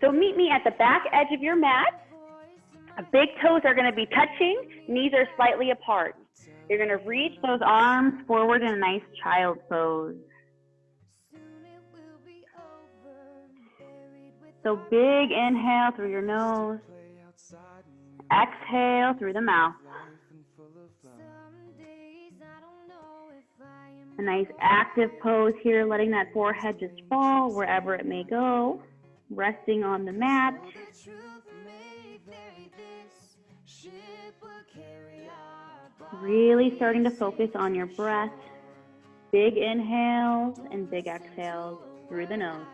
So meet me at the back edge of your mat. Big toes are going to be touching, knees are slightly apart. You're going to reach those arms forward in a nice child's pose. So big inhale through your nose. Exhale through the mouth. A nice active pose here, letting that forehead just fall wherever it may go. Resting on the mat. Really starting to focus on your breath. Big inhales and big exhales through the nose.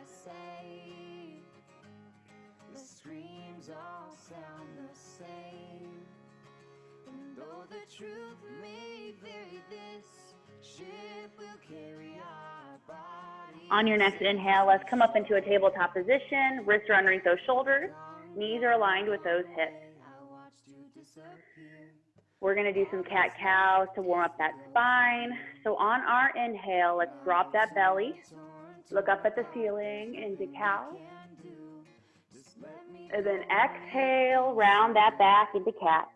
On your next inhale, let's come up into a tabletop position. Wrists are underneath those shoulders. Knees are aligned with those hips. We're going to do some cat-cows to warm up that spine. So on our inhale, let's drop that belly. Look up at the ceiling into cow. And then exhale, round that back into cat.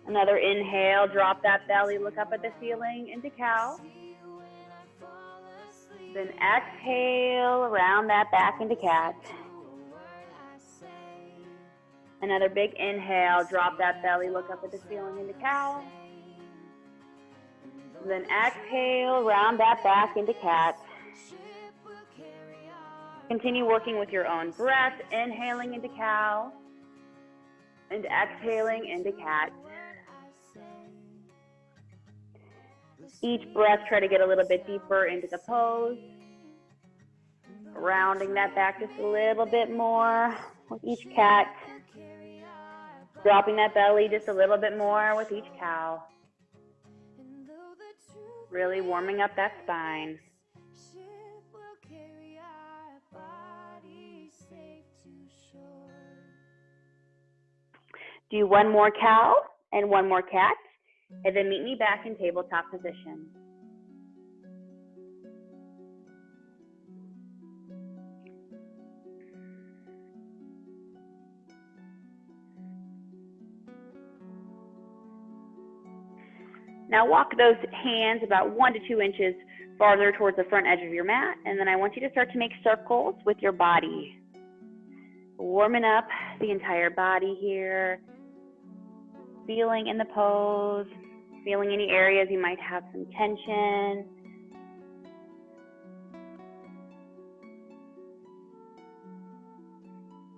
Another inhale, drop that belly, look up at the ceiling into cow. Then exhale, round that back into cat. Another big inhale, drop that belly, look up at the ceiling into cow. Then exhale, round that back into cat. Continue working with your own breath, inhaling into cow and exhaling into cat. Each breath, try to get a little bit deeper into the pose. Rounding that back just a little bit more with each cat. Dropping that belly just a little bit more with each cow. Really warming up that spine. Do one more cow and one more cat, and then meet me back in tabletop position. Now walk those hands about 1 to 2 inches farther towards the front edge of your mat, and then I want you to start to make circles with your body. Warming up the entire body here. Feeling in the pose, feeling any areas you might have some tension.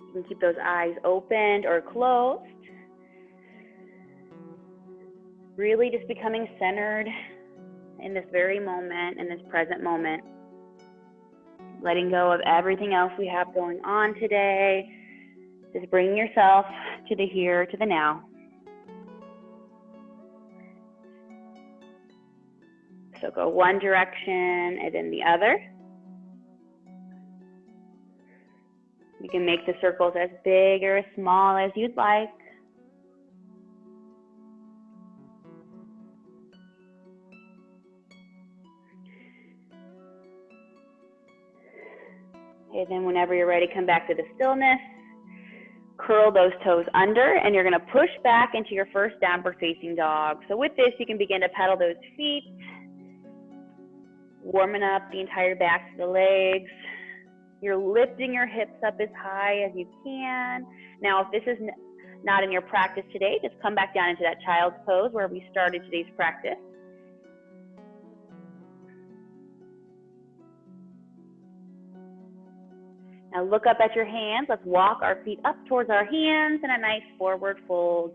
You can keep those eyes opened or closed. Really just becoming centered in this very moment, in this present moment. Letting go of everything else we have going on today. Just bringing yourself to the here, to the now. So go one direction and then the other. You can make the circles as big or as small as you'd like. Okay, then whenever you're ready, come back to the stillness. Curl those toes under, and you're going to push back into your first downward facing dog. So with this, you can begin to pedal those feet. Warming up the entire back to the legs. You're lifting your hips up as high as you can. Now, if this is not in your practice today, just come back down into that child's pose where we started today's practice. Now look up at your hands. Let's walk our feet up towards our hands in a nice forward fold.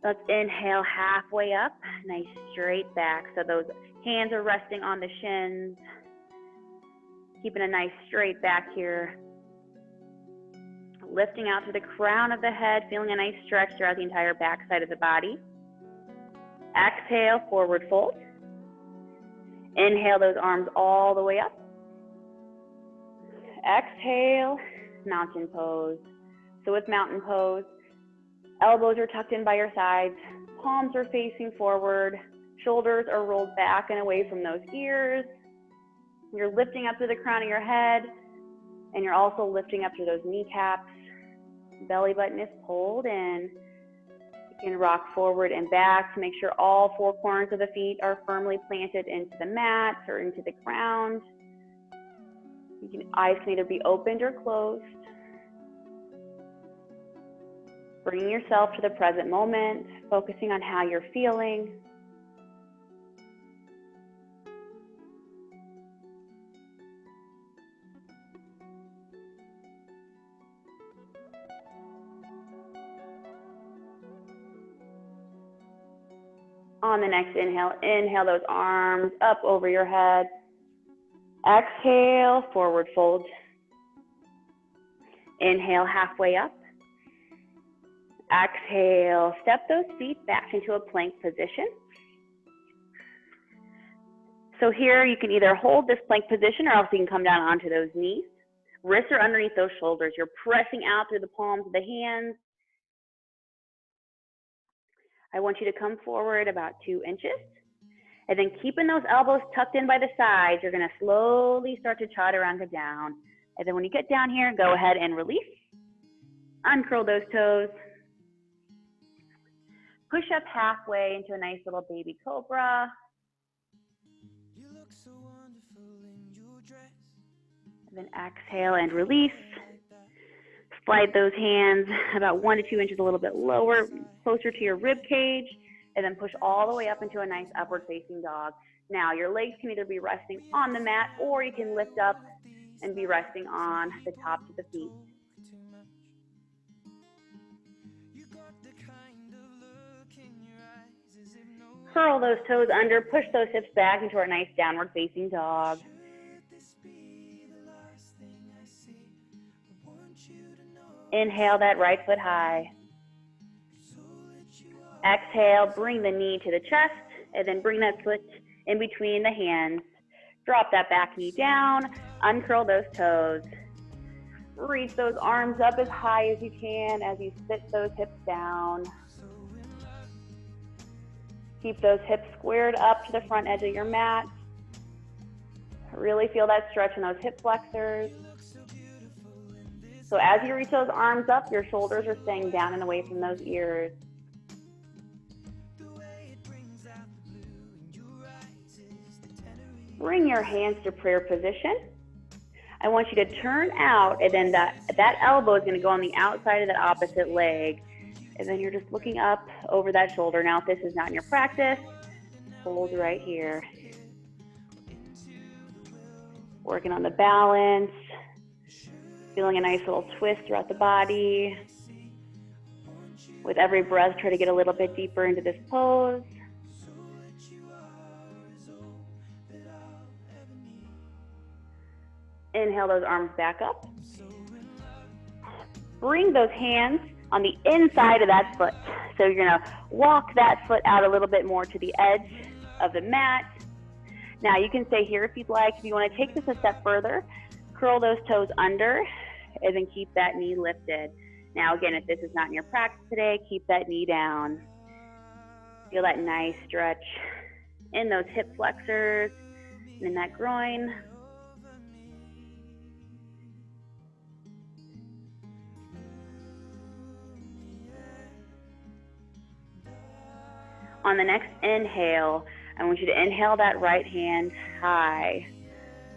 Let's inhale halfway up, nice straight back. So those hands are resting on the shins. Keeping a nice straight back here. Lifting out to the crown of the head, feeling a nice stretch throughout the entire back side of the body. Exhale, forward fold. Inhale those arms all the way up. Exhale, mountain pose. So with mountain pose, elbows are tucked in by your sides, palms are facing forward, shoulders are rolled back and away from those ears. You're lifting up to the crown of your head, And you're also lifting up through those kneecaps. Belly button is pulled in. You can rock forward and back to make sure all four corners of the feet are firmly planted into the mat or into the ground. Eyes can either be opened or closed. Bringing yourself to the present moment, focusing on how you're feeling. On the next inhale, inhale those arms up over your head. Exhale, forward fold. Inhale, halfway up. Exhale, step those feet back into a plank position. So here you can either hold this plank position or else you can come down onto those knees. Wrists are underneath those shoulders. You're pressing out through the palms of the hands. I want you to come forward about 2 inches. And then keeping those elbows tucked in by the sides, you're gonna slowly start to chaturanga down. And then when you get down here, go ahead and release. Uncurl those toes. Push up halfway into a nice little baby cobra. And then exhale and release. Slide those hands about 1 to 2 inches a little bit lower, closer to your rib cage, and then push all the way up into a nice upward facing dog. Now your legs can either be resting on the mat or you can lift up and be resting on the tops of the feet. Curl those toes under, push those hips back into our nice downward facing dog. Inhale that right foot high. Exhale, bring the knee to the chest, and then bring that foot in between the hands. Drop that back knee down, uncurl those toes. Reach those arms up as high as you can as you sit those hips down. Keep those hips squared up to the front edge of your mat. Really feel that stretch in those hip flexors. So as you reach those arms up, your shoulders are staying down and away from those ears. Bring your hands to prayer position. I want you to turn out, and then that elbow is going to go on the outside of that opposite leg. And then you're just looking up over that shoulder. Now, if this is not in your practice, hold right here. Working on the balance. Feeling a nice little twist throughout the body. With every breath, try to get a little bit deeper into this pose. Inhale those arms back up. Bring those hands on the inside of that foot. So you're gonna walk that foot out a little bit more to the edge of the mat. Now you can stay here if you'd like. If you wanna take this a step further, curl those toes under and then keep that knee lifted. Now again, if this is not in your practice today, keep that knee down. Feel that nice stretch in those hip flexors and in that groin. On the next inhale, I want you to inhale that right hand high.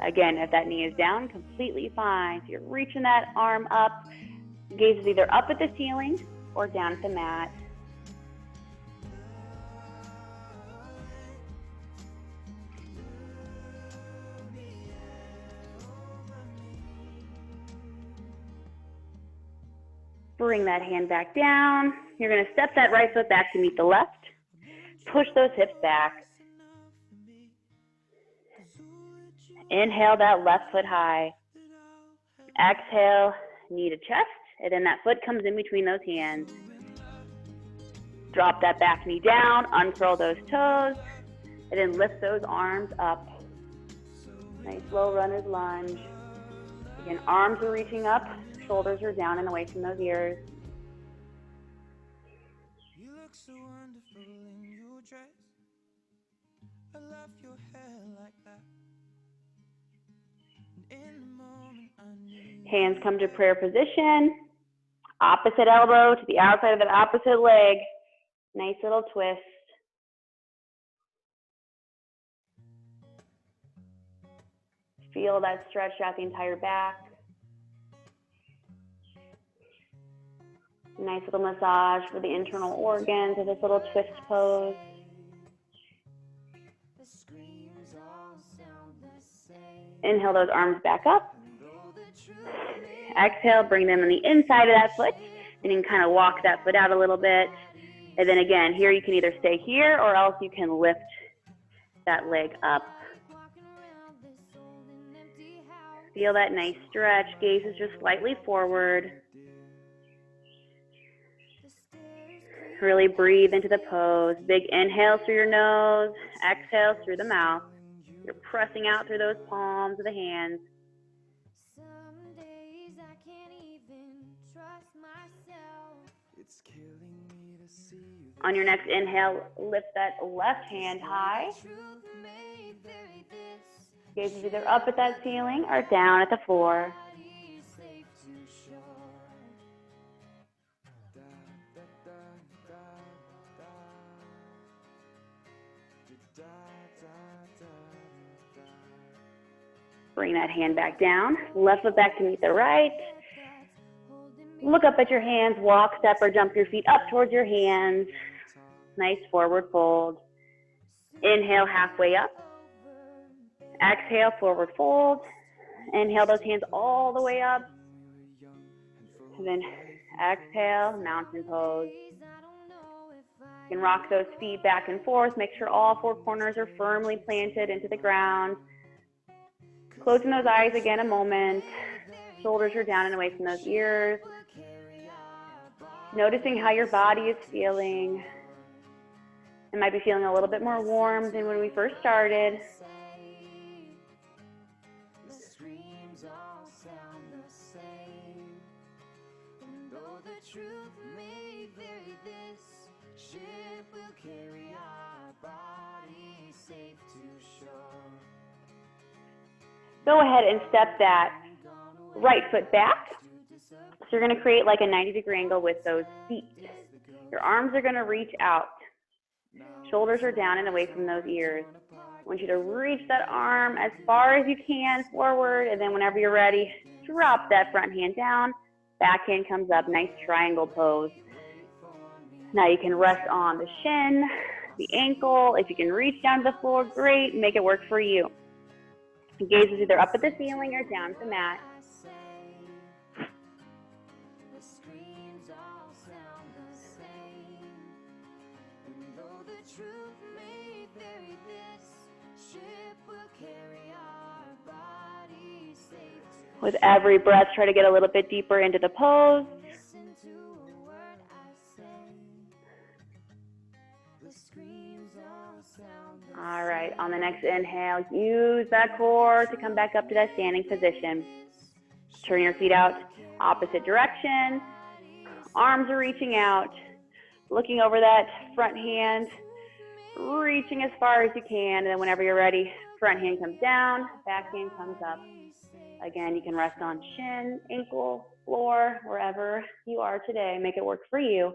Again, if that knee is down, completely fine. So you're reaching that arm up. Gaze is either up at the ceiling or down at the mat. Bring that hand back down. You're going to step that right foot back to meet the left. Push those hips back. Inhale that left foot high. Exhale, knee to chest, and then that foot comes in between those hands. Drop that back knee down, uncurl those toes, and then lift those arms up. Nice low runner's lunge. Again, arms are reaching up, shoulders are down and away from those ears. You look so wonderful in your dress. I love your hair like that. Hands come to prayer position. Opposite elbow to the outside of that opposite leg. Nice little twist. Feel that stretch out the entire back. Nice little massage for the internal organs of this little twist pose. Inhale those arms back up. Exhale, bring them on the inside of that foot. And you can kind of walk that foot out a little bit. And then again, here you can either stay here or else you can lift that leg up. Feel that nice stretch. Gaze is just slightly forward. Really breathe into the pose. Big inhale through your nose. Exhale through the mouth. You're pressing out through those palms of the hands. Some days I can't even trust myself. It's killing me to see you. On your next inhale, lift that left hand high. Gaze is either up at that ceiling or down at the floor. Bring that hand back down. Left foot back to meet the right. Look up at your hands. Walk, step, or jump your feet up towards your hands. Nice forward fold. Inhale, halfway up. Exhale, forward fold. Inhale those hands all the way up. And then exhale, mountain pose. You can rock those feet back and forth. Make sure all four corners are firmly planted into the ground. Closing those eyes again a moment. Shoulders are down and away from those ears. Noticing how your body is feeling. It might be feeling a little bit more warm than when we first started. Go ahead and step that right foot back. So you're going to create like a 90-degree angle with those feet. Your arms are going to reach out. Shoulders are down and away from those ears. I want you to reach that arm as far as you can forward, and then whenever you're ready, drop that front hand down. Back hand comes up, nice triangle pose. Now you can rest on the shin, the ankle. If you can reach down to the floor, great. Make it work for you. Gaze is either up at the ceiling or down to the mat. With every breath, try to get a little bit deeper into the pose. All right, on the next inhale, use that core to come back up to that standing position. Turn your feet out opposite direction. Arms are reaching out, looking over that front hand, reaching as far as you can, and then whenever you're ready, front hand comes down, back hand comes up. Again, you can rest on shin, ankle, floor, wherever you are today. Make it work for you.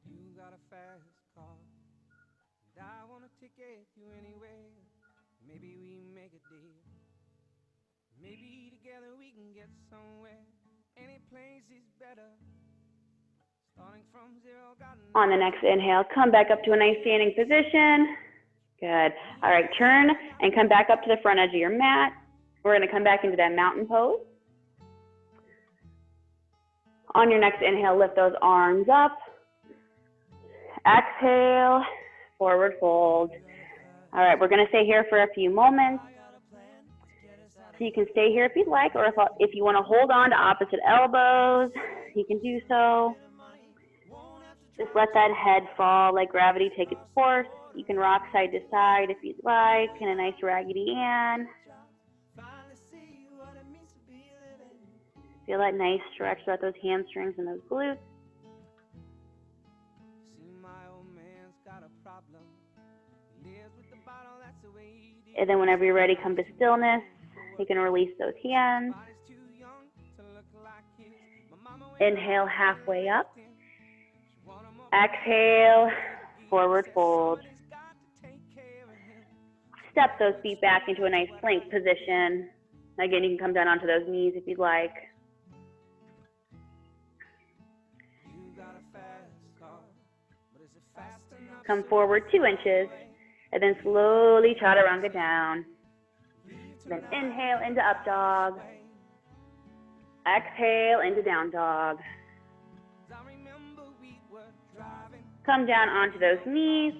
You got a fast car, and I want to take you anywhere. Maybe we make a deal. Maybe together we can get somewhere. Any place is better. On the next inhale, come back up to a nice standing position. Good. All right, turn and come back up to the front edge of your mat. We're going to come back into that mountain pose. On your next inhale, lift those arms up. Exhale, forward fold. All right, we're going to stay here for a few moments. So you can stay here if you'd like, or if you want to hold on to opposite elbows, you can do so. Just let that head fall, let gravity take its course. You can rock side to side if you'd like, in a nice Raggedy Ann. Feel that nice stretch throughout those hamstrings and those glutes. And then whenever you're ready, come to stillness. You can release those hands. Inhale, halfway up. Exhale, forward fold. Step those feet back into a nice plank position. Again, you can come down onto those knees if you'd like. Come forward 2 inches, and then slowly chaturanga down. Then inhale into up dog. Exhale into down dog. Come down onto those knees.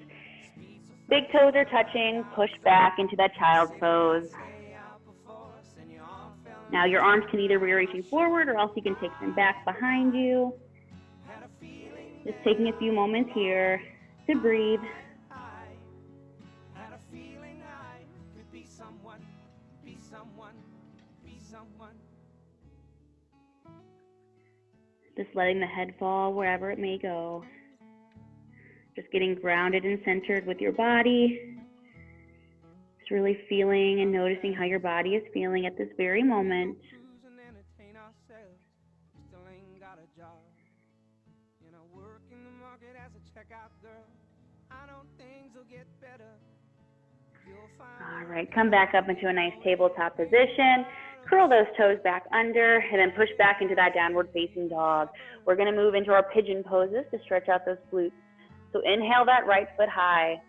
Big toes are touching. Push back into that child's pose. Now your arms can either be reaching forward or else you can take them back behind you. Just taking a few moments here to breathe. Just letting the head fall wherever it may go. Just getting grounded and centered with your body. Just really feeling and noticing how your body is feeling at this very moment. All right, come back up into a nice tabletop position. Curl those toes back under and then push back into that downward facing dog. We're going to move into our pigeon poses to stretch out those glutes. So inhale that right foot high.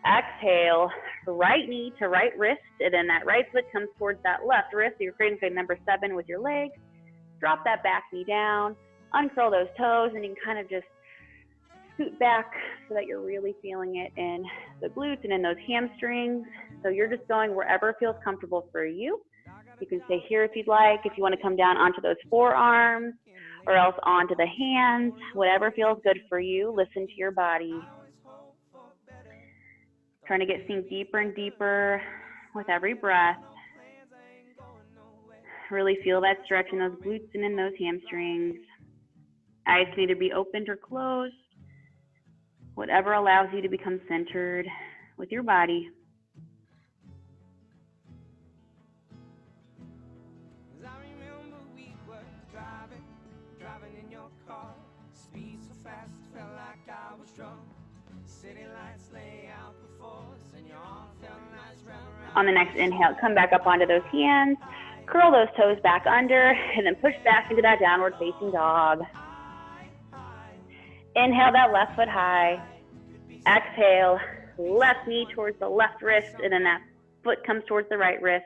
Exhale, right knee to right wrist, and then that right foot comes towards that left wrist. So you're creating number 7 with your legs. Drop that back knee down, uncurl those toes, and you can kind of just scoot back so that you're really feeling it in the glutes and in those hamstrings. So you're just going wherever feels comfortable for you. You can stay here if you'd like. If you want to come down onto those forearms or else onto the hands, whatever feels good for you, listen to your body. Trying to get sink deeper and deeper with every breath. Really feel that stretch in those glutes and in those hamstrings. Eyes can either be opened or closed. Whatever allows you to become centered with your body. On the next inhale, come back up onto those hands, curl those toes back under, and then push back into that downward facing dog. Inhale that left foot high. Exhale, left knee towards the left wrist, and then that foot comes towards the right wrist.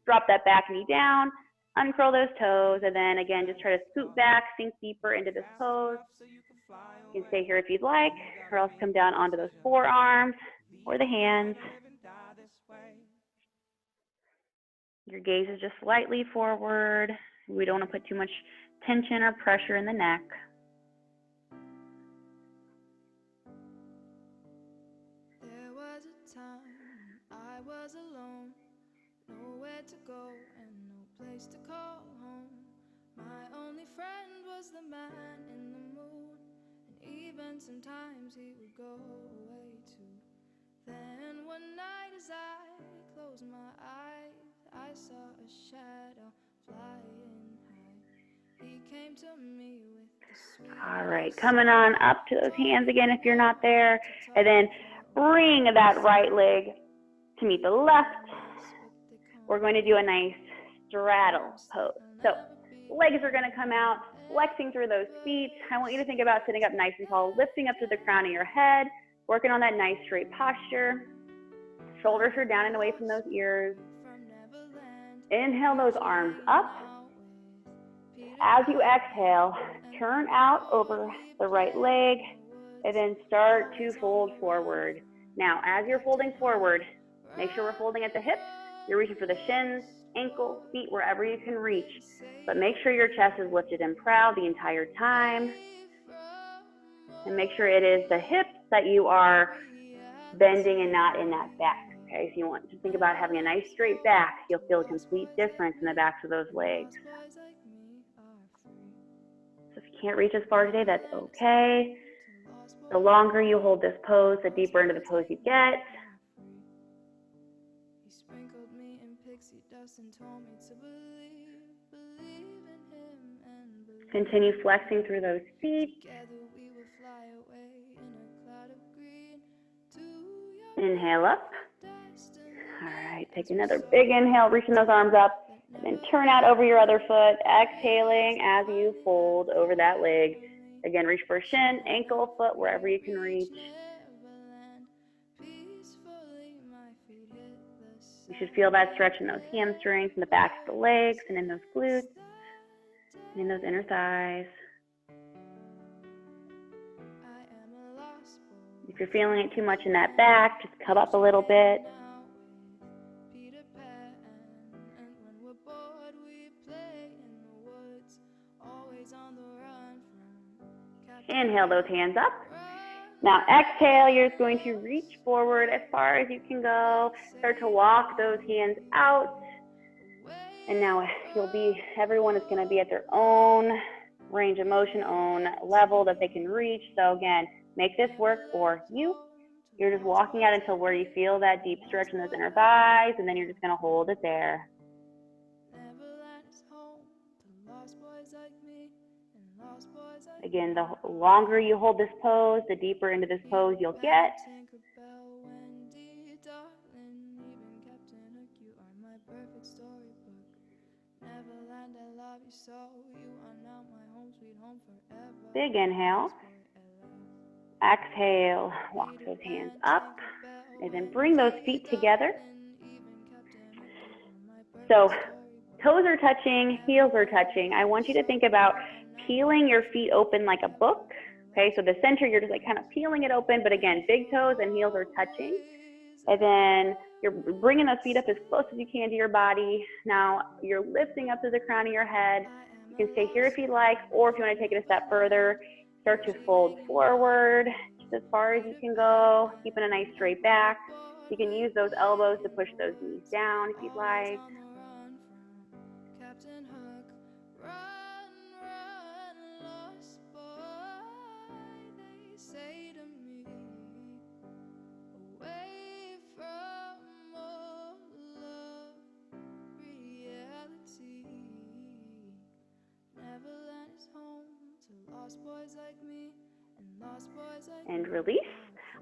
Drop that back knee down, uncurl those toes, and then again, just try to scoot back, sink deeper into this pose. You can stay here if you'd like, or else come down onto those forearms or the hands. Your gaze is just slightly forward. We don't want to put too much tension or pressure in the neck. There was a time I was alone, nowhere to go and no place to call home. My only friend was the man in the moon, and even sometimes he would go away too. Then one night as I closed my eyes, I saw a shadow flying high. He came to me with the sweet. All right, coming on up to those hands again if you're not there, and then bring that right leg to meet the left. We're going to do a nice straddle pose. So legs are going to come out, flexing through those feet. I want you to think about sitting up nice and tall, lifting up to the crown of your head, working on that nice straight posture. Shoulders are down and away from those ears. Inhale those arms up. As you exhale, turn out over the right leg and then start to fold forward. Now, as you're folding forward, make sure we're folding at the hips. You're reaching for the shins, ankles, feet, wherever you can reach. But make sure your chest is lifted and proud the entire time. And make sure it is the hips that you are bending and not in that back. Okay, so you want to think about having a nice straight back. You'll feel a complete difference in the backs of those legs. So if you can't reach as far today, that's okay. The longer you hold this pose, the deeper into the pose you get. sprinkled me in pixie dust and told me to believe in him and believe. Continue flexing through those feet. Together we would fly away in a cloud of green to Inhale up. All right, take another big inhale, reaching those arms up, and then turn out over your other foot, exhaling as you fold over that leg. Again, reach for shin, ankle, foot, wherever you can reach. You should feel that stretch in those hamstrings, in the backs of the legs, and in those glutes, and in those inner thighs. If you're feeling it too much in that back, just come up a little bit. Inhale those hands up. Now exhale, you're just going to reach forward as far as you can go. Start to walk those hands out. And now everyone is going to be at their own range of motion, own level that they can reach. So again, make this work for you. You're just walking out until where you feel that deep stretch in those inner thighs, and then you're just going to hold it there. Again, the longer you hold this pose, the deeper into this pose you'll get. Big inhale. Exhale, walk those hands up, and then bring those feet together. So toes are touching, heels are touching. I want you to think about peeling your feet open like a book. Okay, so the center, you're just like kind of peeling it open, but again, big toes and heels are touching. And then you're bringing those feet up as close as you can to your body. Now you're lifting up to the crown of your head. You can stay here if you like, or if you want to take it a step further, start to fold forward just as far as you can go, keeping a nice straight back. You can use those elbows to push those knees down if you'd like. And release.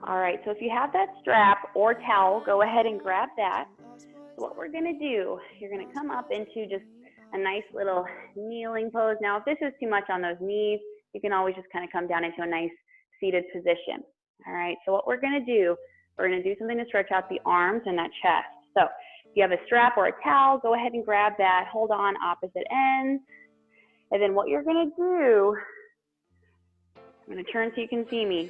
All right, so if you have that strap or towel, go ahead and grab that. So what we're gonna do, you're gonna come up into just a nice little kneeling pose. Now, if this is too much on those knees, you can always just kind of come down into a nice seated position. All right, so what we're gonna do, we're gonna do something to stretch out the arms and that chest. So if you have a strap or a towel, go ahead and grab that, hold on opposite ends. And then what you're gonna do, I'm gonna turn so you can see me.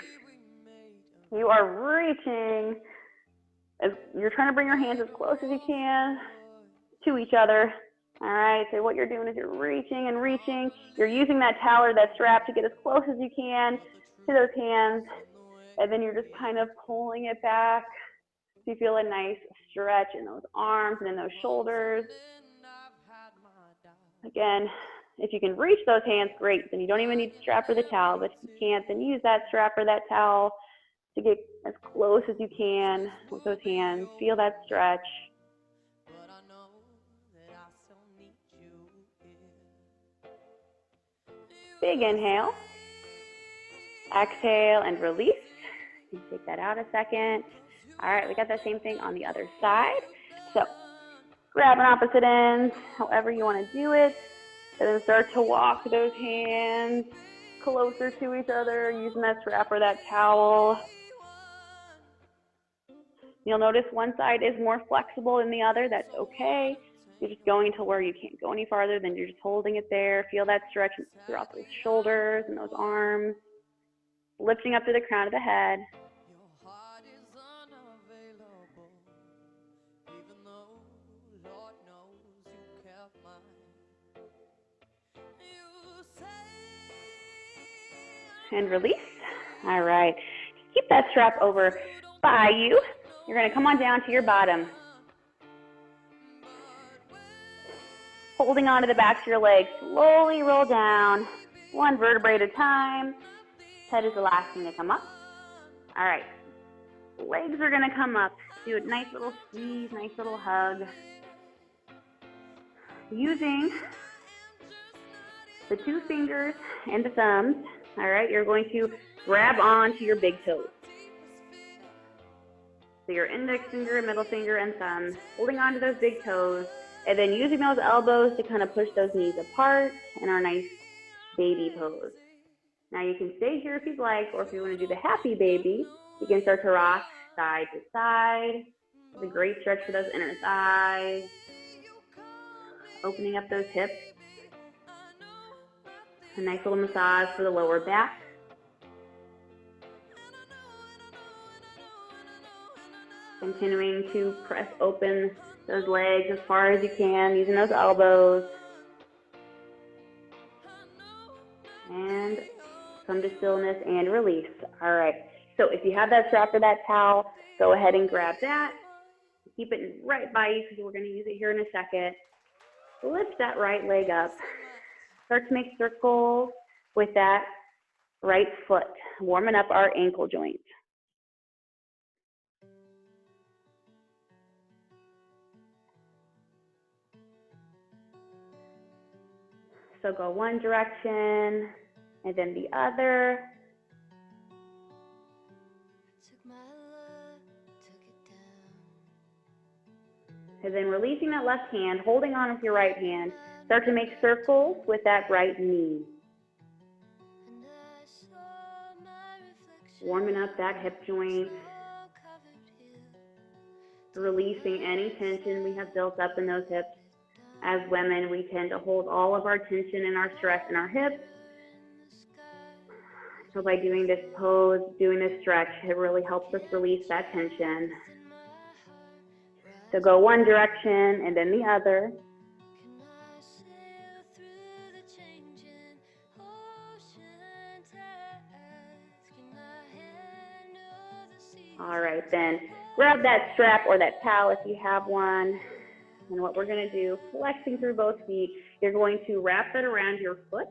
You are reaching, you're trying to bring your hands as close as you can to each other. All right, so what you're doing is you're reaching and reaching. You're using that towel or that strap to get as close as you can to those hands. And then you're just kind of pulling it back. So you feel a nice stretch in those arms and in those shoulders. Again, if you can reach those hands, great. Then you don't even need the strap or the towel. But if you can't, then use that strap or that towel to get as close as you can with those hands. Feel that stretch. Big inhale. Exhale and release. You can take that out a second. All right, we got that same thing on the other side. So grab an opposite ends, however you want to do it. And then start to walk those hands closer to each other using that strap or that towel. You'll notice one side is more flexible than the other. That's okay. You're just going to where you can't go any farther, then you're just holding it there. Feel that stretch throughout those shoulders and those arms. Lifting up to the crown of the head. And release. All right. Just keep that strap over by you. You're going to come on down to your bottom. Holding on to the backs of your legs. Slowly roll down, one vertebrae at a time. Head is the last thing to come up. All right. Legs are gonna come up. Do a nice little squeeze, nice little hug. Using the 2 fingers and the thumbs, all right, you're going to grab onto your big toes. So your index finger, middle finger, and thumb, holding onto those big toes, and then using those elbows to kind of push those knees apart in our nice baby pose. Now you can stay here if you'd like, or if you want to do the happy baby, you can start to rock side to side. It's a great stretch for those inner thighs. Opening up those hips. A nice little massage for the lower back. Continuing to press open those legs as far as you can, using those elbows. And come to stillness and release. All right, so if you have that strap or that towel, go ahead and grab that. Keep it right by you because we're going to use it here in a second. Lift that right leg up. Start to make circles with that right foot, warming up our ankle joints. So go one direction and then the other. And then releasing that left hand, holding on with your right hand, start to make circles with that right knee. Warming up that hip joint. Releasing any tension we have built up in those hips. As women, we tend to hold all of our tension and our stress in our hips. So by doing this pose, doing this stretch, it really helps us release that tension. So go one direction and then the other. All right, then grab that strap or that towel if you have one. And what we're going to do, flexing through both feet, you're going to wrap that around your foot.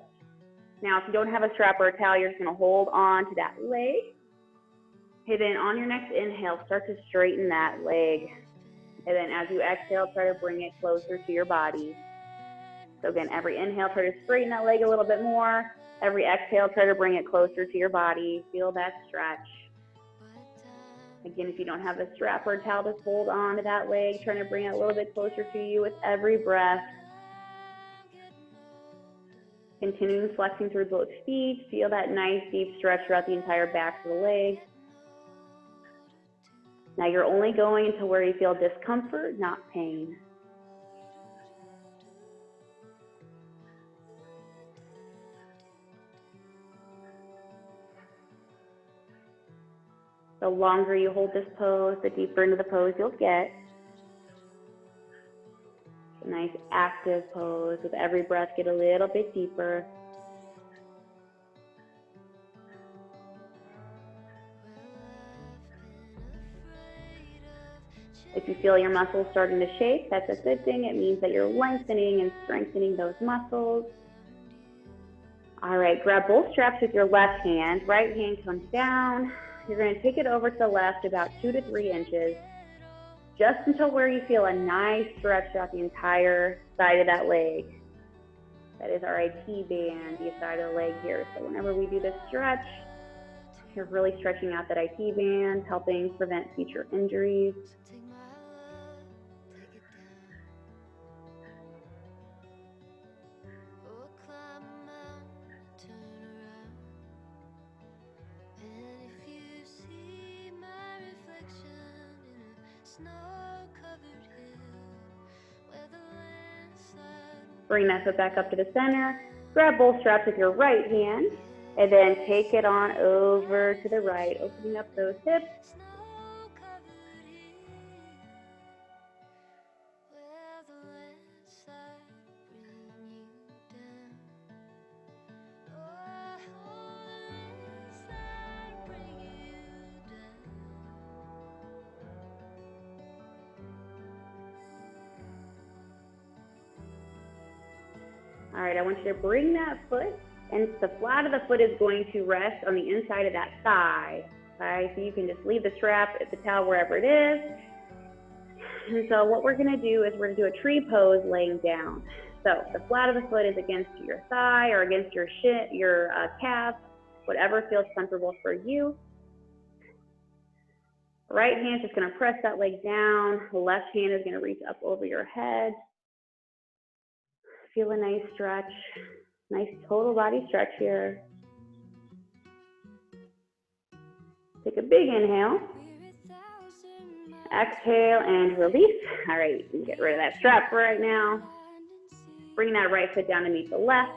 Now, if you don't have a strap or a towel, you're just going to hold on to that leg. And then on your next inhale, start to straighten that leg. And then as you exhale, try to bring it closer to your body. So again, every inhale, try to straighten that leg a little bit more. Every exhale, try to bring it closer to your body. Feel that stretch. Again, if you don't have a strap or a towel, just hold on to that leg, trying to bring it a little bit closer to you with every breath. Continuing flexing through both feet. Feel that nice deep stretch throughout the entire back of the leg. Now you're only going into where you feel discomfort, not pain. The longer you hold this pose, the deeper into the pose you'll get. A nice active pose. With every breath, get a little bit deeper. If you feel your muscles starting to shake, that's a good thing. It means that you're lengthening and strengthening those muscles. All right, grab both straps with your left hand. Right hand comes down. You're going to take it over to the left about 2 to 3 inches, just until where you feel a nice stretch throughout the entire side of that leg. That is our IT band, the side of the leg here. So whenever we do this stretch, you're really stretching out that IT band, helping prevent future injuries. Bring that foot back up to the center. Grab both straps with your right hand, and then take it on over to the right, opening up those hips. All right, I want you to bring that foot, and the flat of the foot is going to rest on the inside of that thigh. Okay, so you can just leave the strap, the towel, wherever it is. And so what we're gonna do is we're gonna do a tree pose laying down. So the flat of the foot is against your thigh or against your shin, your calf, whatever feels comfortable for you. Right hand's just gonna press that leg down. The left hand is gonna reach up over your head. Feel a nice stretch, nice total body stretch here. Take a big inhale. Exhale and release. All right, get rid of that strap for right now. Bring that right foot down to meet the left.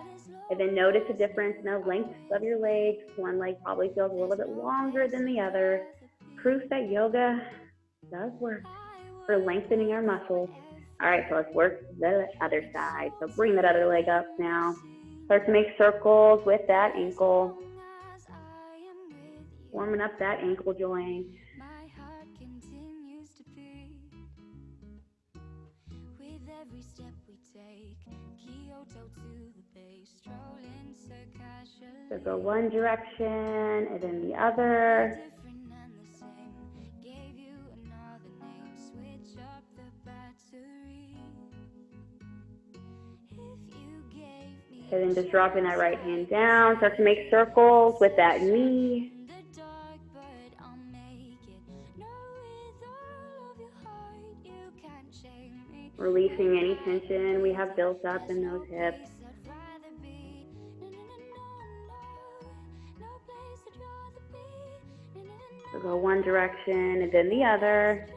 And then notice the difference in the length of your legs. One leg probably feels a little bit longer than the other. Proof that yoga does work for lengthening our muscles. All right, so let's work the other side. So bring that other leg up now. Start to make circles with that ankle. Warming up that ankle joint. So go one direction and then the other. And then just dropping that right hand down. Start to make circles with that knee. Releasing any tension we have built up in those hips. So go one direction and then the other.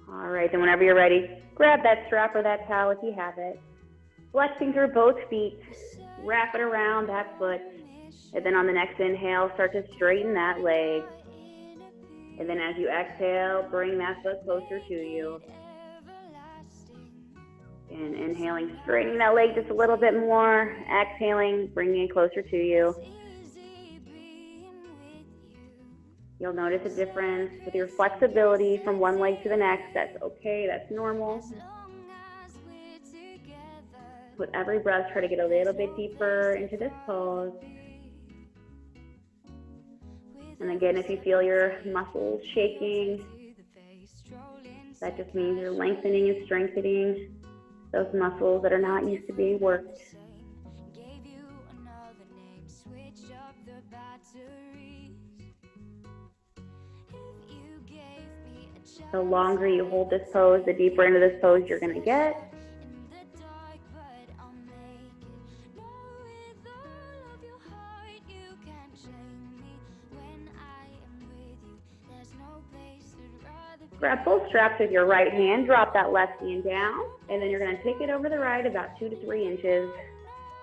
All right, then whenever you're ready, grab that strap or that towel if you have it. Flexing through both feet, wrap it around that foot, and then on the next inhale, start to straighten that leg. And then as you exhale, bring that foot closer to you. And inhaling, straightening that leg just a little bit more. Exhaling, bringing it closer to you. You'll notice a difference with your flexibility from one leg to the next. That's okay, that's normal. With every breath, try to get a little bit deeper into this pose. And again, if you feel your muscles shaking, that just means you're lengthening and strengthening those muscles that are not used to being worked. The longer you hold this pose, the deeper into this pose you're going to get. Grab both straps with your right hand, drop that left hand down, and then you're going to take it over the right about 2 to 3 inches,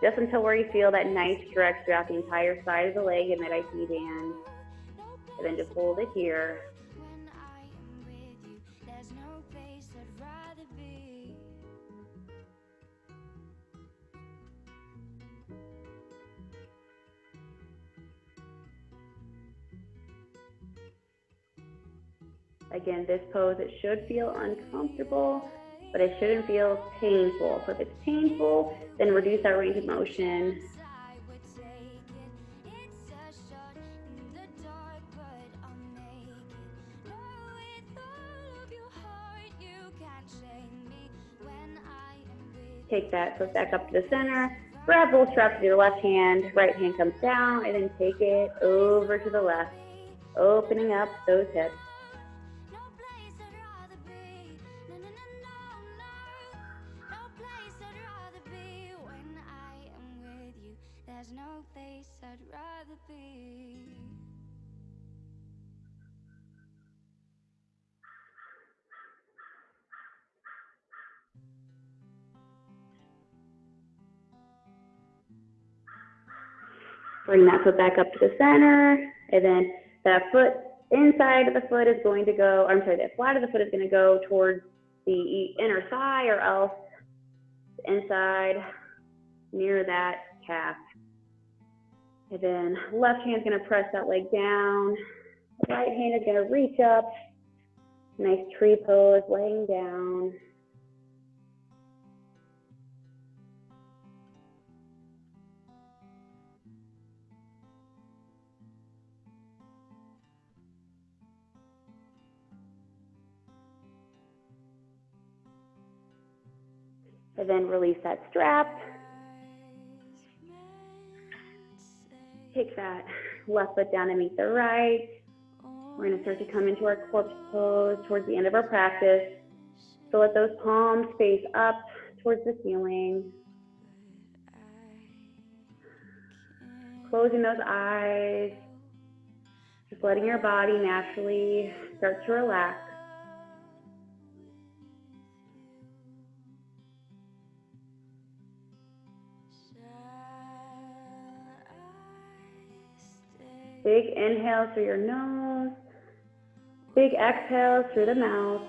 just until where you feel that nice stretch throughout the entire side of the leg and that IT band. And then just hold it here. Again, this pose, it should feel uncomfortable, but it shouldn't feel painful. So if it's painful, then reduce that range of motion. Take that foot back up to the center. Grab both straps with your left hand. Right hand comes down, and then take it over to the left, opening up those hips. No place I'd rather be. Bring that foot back up to the center, and then that foot inside of the foot is going to go, the flat of the foot is going to go towards the inner thigh, or else inside near that calf. And then left hand's going to press that leg down. Right hand is going to reach up Nice tree pose, laying down. And then release that strap. Take that left foot down and meet the right. We're going to start to come into our corpse pose towards the end of our practice. So let those palms face up towards the ceiling. Closing those eyes. Just letting your body naturally start to relax. Big inhale through your nose. Big exhale through the mouth.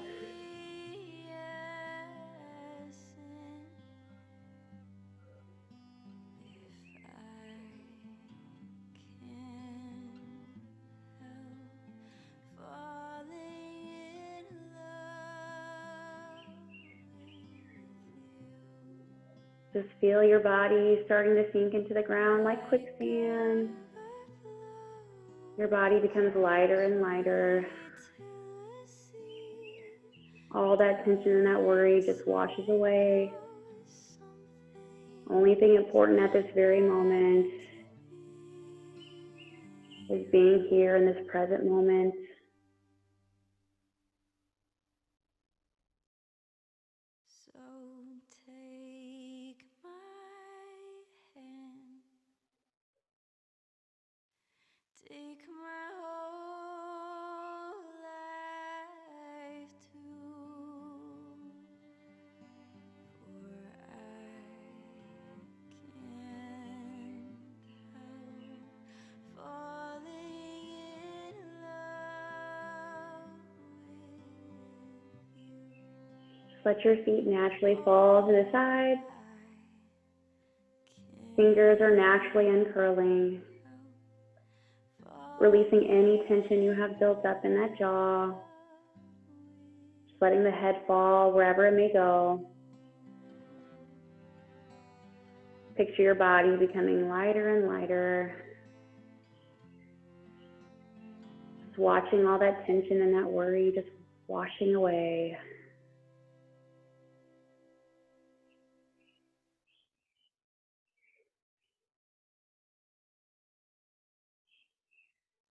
Just feel your body starting to sink into the ground like quicksand. Your body becomes lighter and lighter. All that tension and that worry just washes away. Only thing important at this very moment is being here in this present moment. So take my hand, take my whole life too, for I can't help falling in love with you. Let your feet naturally fall to the side. Fingers are naturally uncurling, releasing any tension you have built up in that jaw. Just letting the head fall wherever it may go. Picture your body becoming lighter and lighter. Just watching all that tension and that worry just washing away.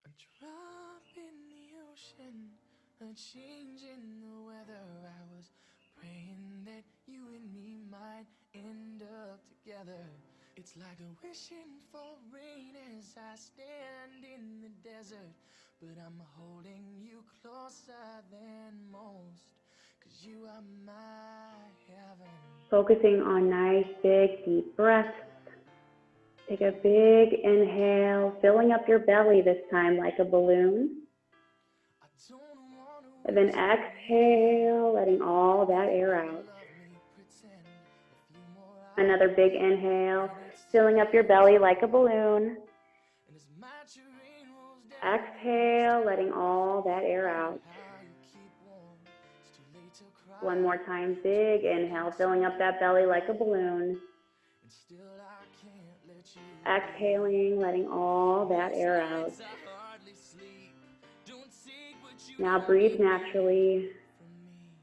A drop in the ocean, a change in the weather. I was praying that you and me might end up together. It's like a wishing for rain as I stand in the desert, but I'm holding you closer than most, 'cause you are my heaven. Focusing on nice, big, deep breaths. Take a big inhale, filling up your belly this time like a balloon. I don't wanna And then exhale, letting all that air out. love me, pretend if you more Another big inhale, filling up your belly like a balloon. and as my terrain rolls down. Exhale, letting all that air out. How you keep warm, it's too late to cry. One more time, big inhale, filling up that belly like a balloon. And still I can't let you. Exhaling, letting all that air out. Nights I hardly sleep. Don't take what you Now breathe naturally. from me.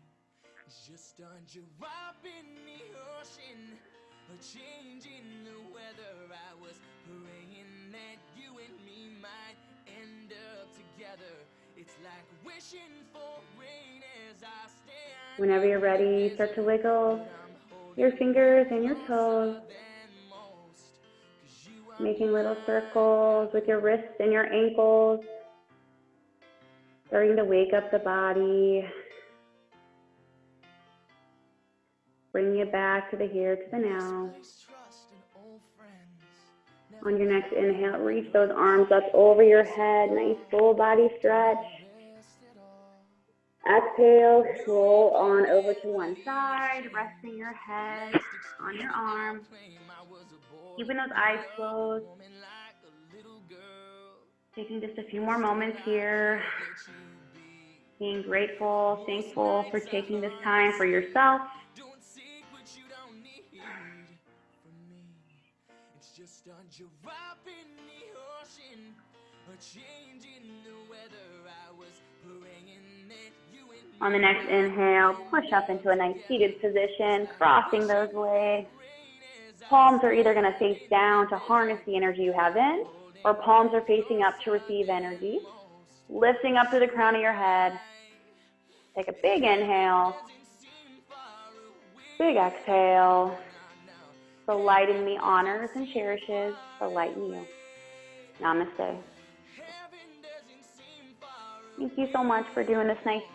It's just a drop in the ocean, a change in the weather. I was praying that you and me might end up together. It's like wishing for rain as I stand. Whenever you're ready, start to wiggle your fingers and your toes, making little circles with your wrists and your ankles, starting to wake up the body, bringing it back to the here, to the now. On your next inhale, reach those arms up over your head, nice full body stretch. Exhale, roll on over to one side, resting your head on your arm, keeping those eyes closed. Taking just a few more moments here, Being grateful, thankful for taking this time for yourself. Don't take what you don't need from me. It's just a drop in the ocean, a change in the weather. I was praying that you and On the next inhale, push up into a nice seated position, crossing those legs. Palms are either going to face down to harness the energy you have in, or palms are facing up to receive energy. Lifting up to the crown of your head. Take a big inhale. Big exhale. The light in me honors and cherishes the light in you. Namaste. Thank you so much for doing this nice